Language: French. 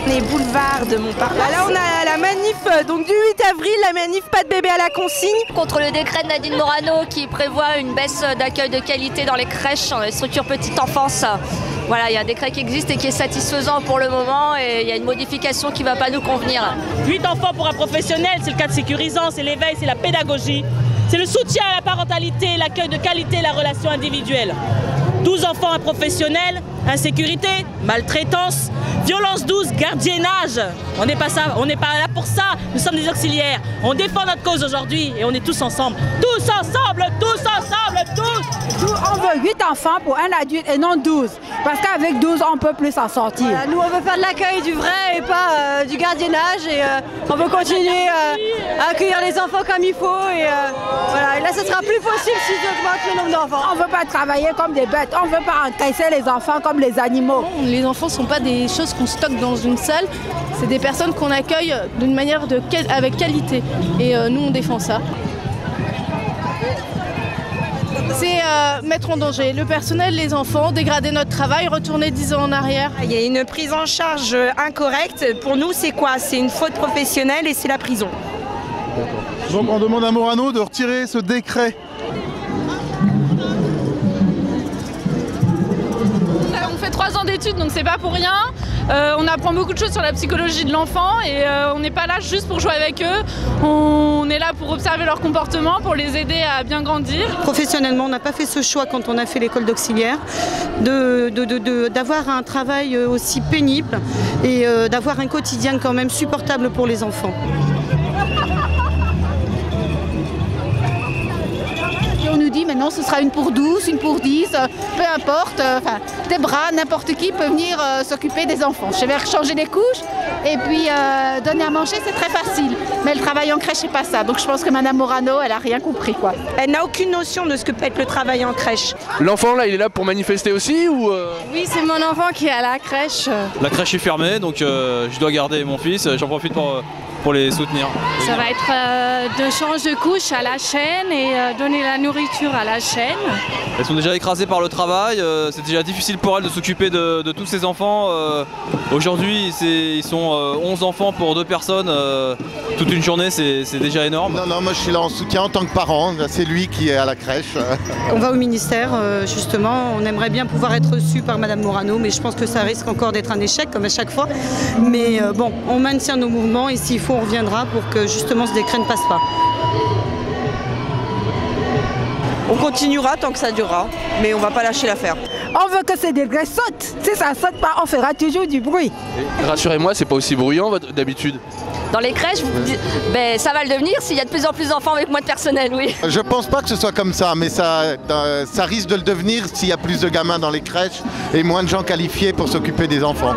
Les boulevards de Montparnasse. Là on a la manif donc du 8 avril, la manif pas de bébé à la consigne. Contre le décret de Nadine Morano qui prévoit une baisse d'accueil de qualité dans les crèches, dans les structures petite enfance. Voilà, il y a un décret qui existe et qui est satisfaisant pour le moment et il y a une modification qui ne va pas nous convenir. 8 enfants pour un professionnel, c'est le cadre sécurisant, c'est l'éveil, c'est la pédagogie, c'est le soutien à la parentalité, l'accueil de qualité, la relation individuelle. 12 enfants, un professionnel, insécurité, maltraitance, violence douce, gardiennage. On n'est pas là pour ça, nous sommes des auxiliaires. On défend notre cause aujourd'hui et on est tous ensemble. Tous ensemble, tous ensemble, tous. On veut 8 enfants pour un adulte et non 12. Parce qu'avec 12, on peut plus s'en sortir. Voilà, nous, on veut faire de l'accueil du vrai et pas du gardiennage. Et on veut continuer à accueillir les enfants comme il faut. Et, voilà. Et là, ce sera plus possible si j'augmente le nombre d'enfants. On ne veut pas travailler comme des bêtes. On ne veut pas encaisser les enfants comme les animaux. Les enfants ne sont pas des choses qu'on stocke dans une salle. C'est des personnes qu'on accueille d'une manière avec qualité. Et nous, on défend ça. C'est mettre en danger le personnel, les enfants, dégrader notre travail, retourner 10 ans en arrière. Il y a une prise en charge incorrecte. Pour nous, c'est quoi? C'est une faute professionnelle et c'est la prison. Donc on demande à Morano de retirer ce décret. On fait 3 ans d'études, donc c'est pas pour rien. On apprend beaucoup de choses sur la psychologie de l'enfant et on n'est pas là juste pour jouer avec eux. On est là pour observer leur comportement, pour les aider à bien grandir. Professionnellement, on n'a pas fait ce choix quand on a fait l'école d'auxiliaire, d'avoir un travail aussi pénible et d'avoir un quotidien quand même supportable pour les enfants. On nous dit maintenant ce sera une pour 12, une pour 10, peu importe, des bras, n'importe qui peut venir s'occuper des enfants. Je vais changer les couches et puis donner à manger, c'est très facile. Mais le travail en crèche, c'est pas ça. Donc je pense que Madame Morano, elle a rien compris, quoi. Elle n'a aucune notion de ce que peut être le travail en crèche. L'enfant là, il est là pour manifester aussi ou Oui, c'est mon enfant qui est à la crèche. La crèche est fermée, donc je dois garder mon fils. J'en profite pour les soutenir. Ça va être de change de couche à la chaîne et donner la nourriture à la chaîne. Elles sont déjà écrasées par le travail, c'est déjà difficile pour elles de s'occuper de tous ces enfants. Aujourd'hui, ils sont 11 enfants pour 2 personnes. Toute une journée, c'est déjà énorme. Non, moi je suis là en soutien en tant que parent, c'est lui qui est à la crèche. On va au ministère, justement, on aimerait bien pouvoir être reçu par Madame Morano, mais je pense que ça risque encore d'être un échec, comme à chaque fois. Mais bon, on maintient nos mouvements et s'il faut, on reviendra pour que justement ce décret ne passe pas. On continuera tant que ça durera, mais on va pas lâcher l'affaire. On veut que ces décrets sautent. Si ça ne saute pas, on fera toujours du bruit. Rassurez-moi, c'est pas aussi bruyant d'habitude. Dans les crèches, ça va le devenir s'il y a de plus en plus d'enfants avec moins de personnel, oui. Je pense pas que ce soit comme ça, mais ça risque de le devenir s'il y a plus de gamins dans les crèches et moins de gens qualifiés pour s'occuper des enfants.